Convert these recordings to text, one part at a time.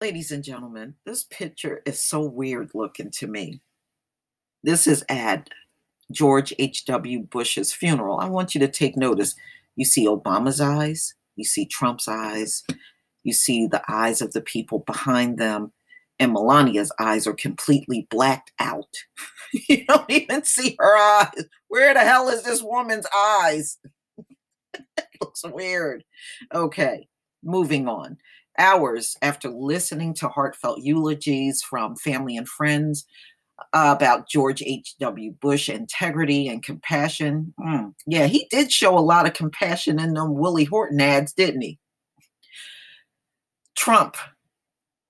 Ladies and gentlemen, this picture is so weird looking to me. This is at George H.W. Bush's funeral. I want you to take notice. You see Obama's eyes, you see Trump's eyes, you see the eyes of the people behind them, and Melania's eyes are completely blacked out. You don't even see her eyes. Where the hell is this woman's eyes? It looks weird. Okay, moving on. Hours after listening to heartfelt eulogies from family and friends about George H.W. Bush integrity and compassion. Yeah, he did show a lot of compassion in them Willie Horton ads, didn't he? Trump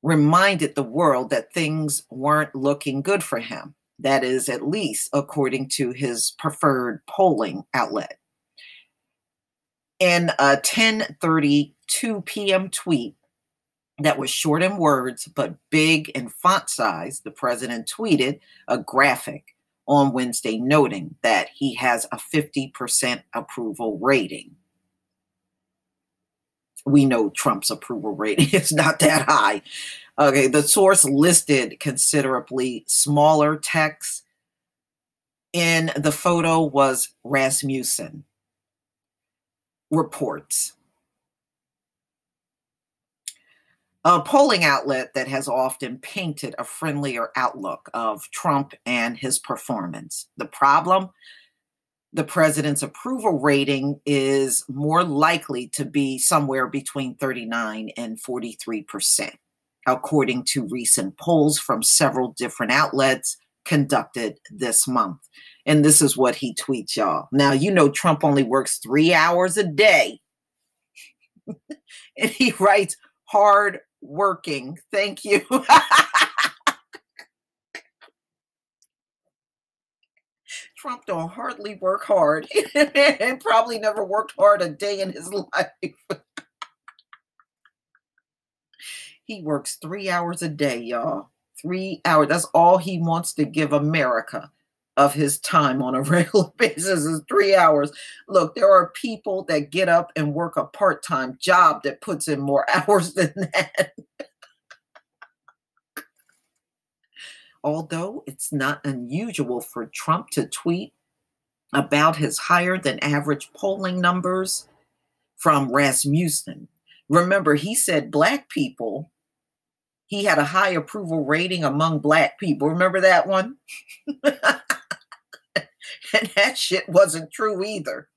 reminded the world that things weren't looking good for him. That is, at least according to his preferred polling outlet. In a 10:32 p.m. tweet that was short in words but big in font size, the president tweeted a graphic on Wednesday noting that he has a 50% approval rating. We know Trump's approval rating is not that high. Okay, the source listed considerably smaller text. In the photo was Rasmussen reports. A polling outlet that has often painted a friendlier outlook of Trump and his performance. The problem? The president's approval rating is more likely to be somewhere between 39 and 43%, according to recent polls from several different outlets conducted this month. And this is what he tweets, y'all. Now, you know Trump only works 3 hours a day. And he writes, hard working. Thank you. Trump don't hardly work hard and probably never worked hard a day in his life. He works 3 hours a day, y'all. 3 hours. That's all he wants to give America of his time on a regular basis is 3 hours. Look, there are people that get up and work a part-time job that puts in more hours than that. Although it's not unusual for Trump to tweet about his higher than average polling numbers from Rasmussen. Remember, he said Black people, he had a high approval rating among Black people. Remember that one? And that shit wasn't true either.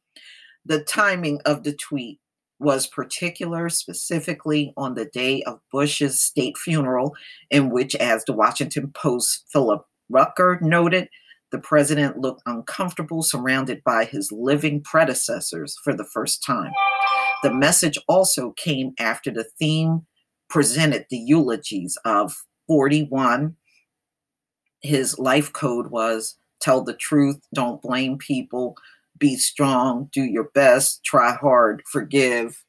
The timing of the tweet was particular, specifically on the day of Bush's state funeral, in which, as the Washington Post's Philip Rucker noted, the president looked uncomfortable surrounded by his living predecessors for the first time. The message also came after the theme presented the eulogies of 41. His life code was tell the truth, don't blame people, be strong, do your best, try hard, forgive.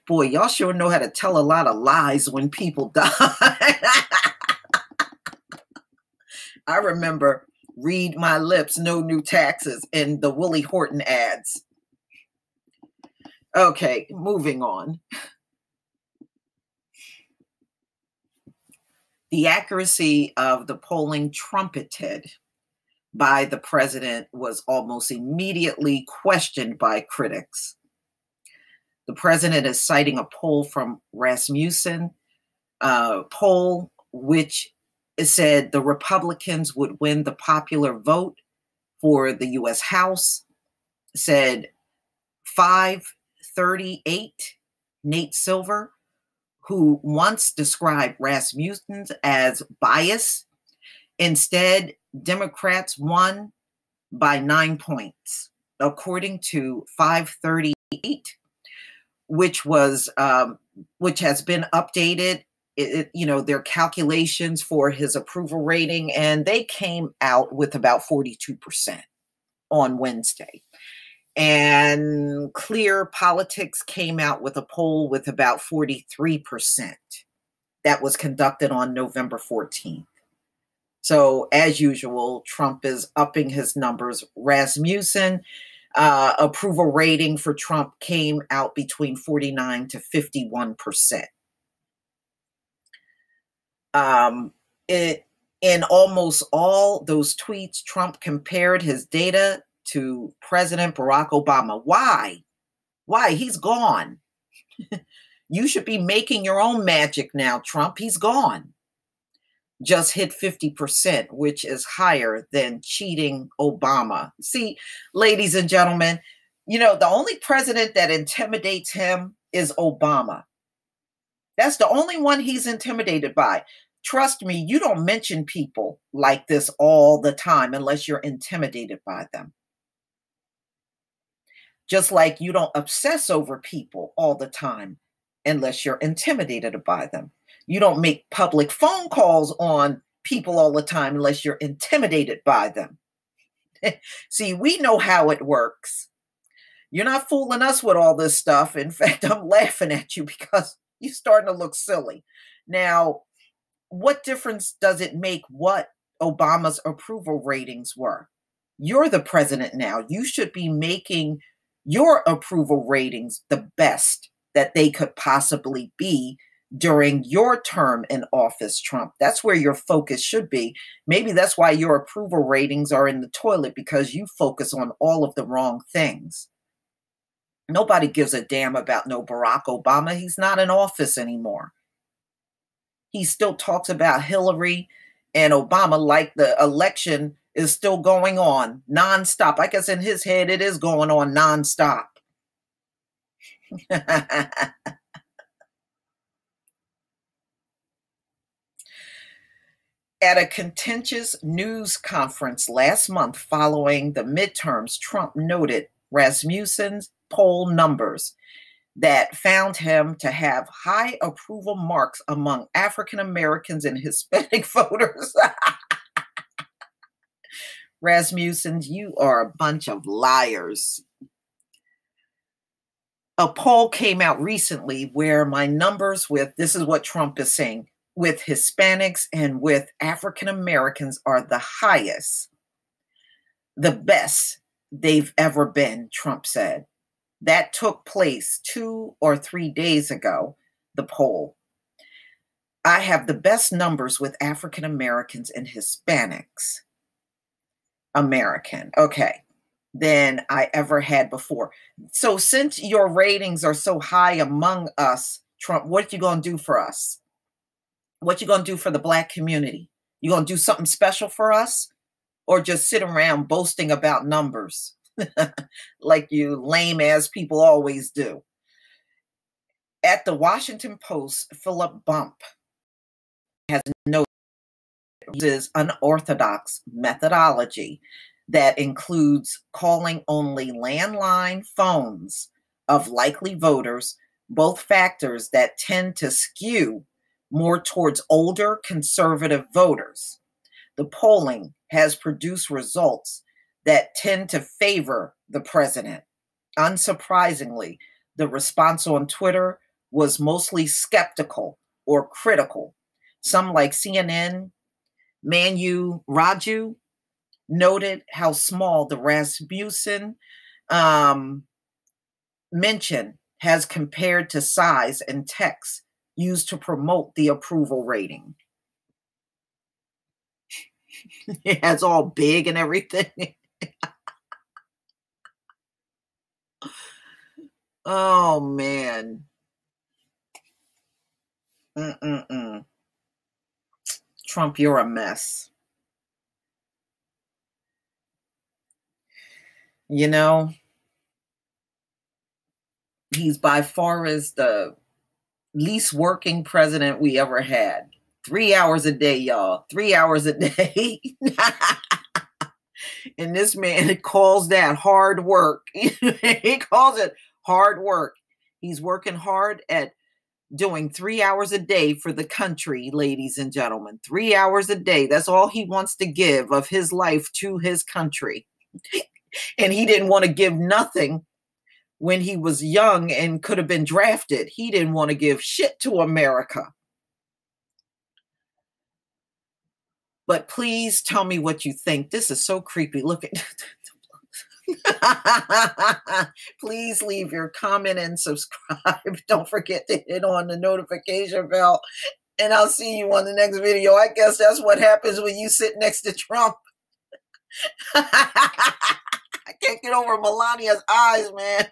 Boy, y'all sure know how to tell a lot of lies when people die. I remember read my lips, no new taxes in the Willie Horton ads. Okay, moving on. The accuracy of the polling trumpeted by the president was almost immediately questioned by critics. The president is citing a poll from Rasmussen, poll which said the Republicans would win the popular vote for the U.S. House, said 538, Nate Silver, who once described Rasmussen as biased. Instead, Democrats won by 9 points, according to 538, which has been updated. Their calculations for his approval rating, and they came out with about 42% on Wednesday. And Clear Politics came out with a poll with about 43%. That was conducted on November 14th. So, as usual, Trump is upping his numbers. Rasmussen approval rating for Trump came out between 49 to 51%. In almost all those tweets, Trump compared his data to President Barack Obama. Why? Why? He's gone. You should be making your own magic now, Trump. He's gone. Just hit 50%, which is higher than cheating Obama. See, ladies and gentlemen, the only president that intimidates him is Obama. That's the only one he's intimidated by. Trust me, you don't mention people like this all the time unless you're intimidated by them. Just like you don't obsess over people all the time unless you're intimidated by them. You don't make public phone calls on people all the time unless you're intimidated by them. See, we know how it works. You're not fooling us with all this stuff. In fact, I'm laughing at you because you're starting to look silly. Now, what difference does it make what Obama's approval ratings were? You're the president now. You should be making your approval ratings the best that they could possibly be during your term in office, Trump. That's where your focus should be. Maybe that's why your approval ratings are in the toilet, because you focus on all of the wrong things. Nobody gives a damn about no Barack Obama. He's not in office anymore. He still talks about Hillary and Obama like the election is still going on nonstop. I guess in his head, it is going on nonstop. At a contentious news conference last month following the midterms, Trump noted Rasmussen's poll numbers that found him to have high approval marks among African Americans and Hispanic voters. Rasmussen, you are a bunch of liars. A poll came out recently where my numbers this is what Trump is saying, with Hispanics and with African Americans are the highest, the best they've ever been, Trump said. That took place 2 or 3 days ago, the poll. I have the best numbers with African Americans and Hispanics American, okay, than I ever had before. So since your ratings are so high among us, Trump, what you going to do for us? What you going to do for the Black community? You going to do something special for us? Or just sit around boasting about numbers? Like you lame ass people always do. At the Washington Post, Philip Bump has noted uses unorthodox methodology that includes calling only landline phones of likely voters, both factors that tend to skew more towards older conservative voters. The polling has produced results that tend to favor the president. Unsurprisingly, the response on Twitter was mostly skeptical or critical. Some, like CNN, Manu Raju, noted how small the Rasmussen mention has compared to size and text used to promote the approval rating. It's all big and everything. Oh, man. Trump, you're a mess. He's by far is the least working president we ever had. 3 hours a day, y'all. 3 hours a day. And this man calls that hard work. He calls it hard work. He's working hard at doing 3 hours a day for the country, ladies and gentlemen. 3 hours a day. That's all he wants to give of his life to his country. And he didn't want to give nothing when he was young and could have been drafted. He didn't want to give shit to America. But please tell me what you think. This is so creepy. Look at Please leave your comment and subscribe. Don't forget to hit on the notification bell. And I'll see you on the next video. I guess that's what happens when you sit next to Trump. I can't get over Melania's eyes, man.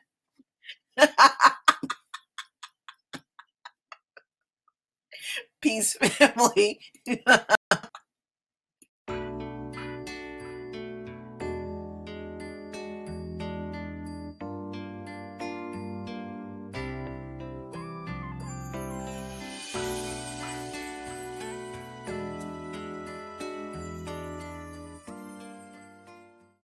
Peace, family.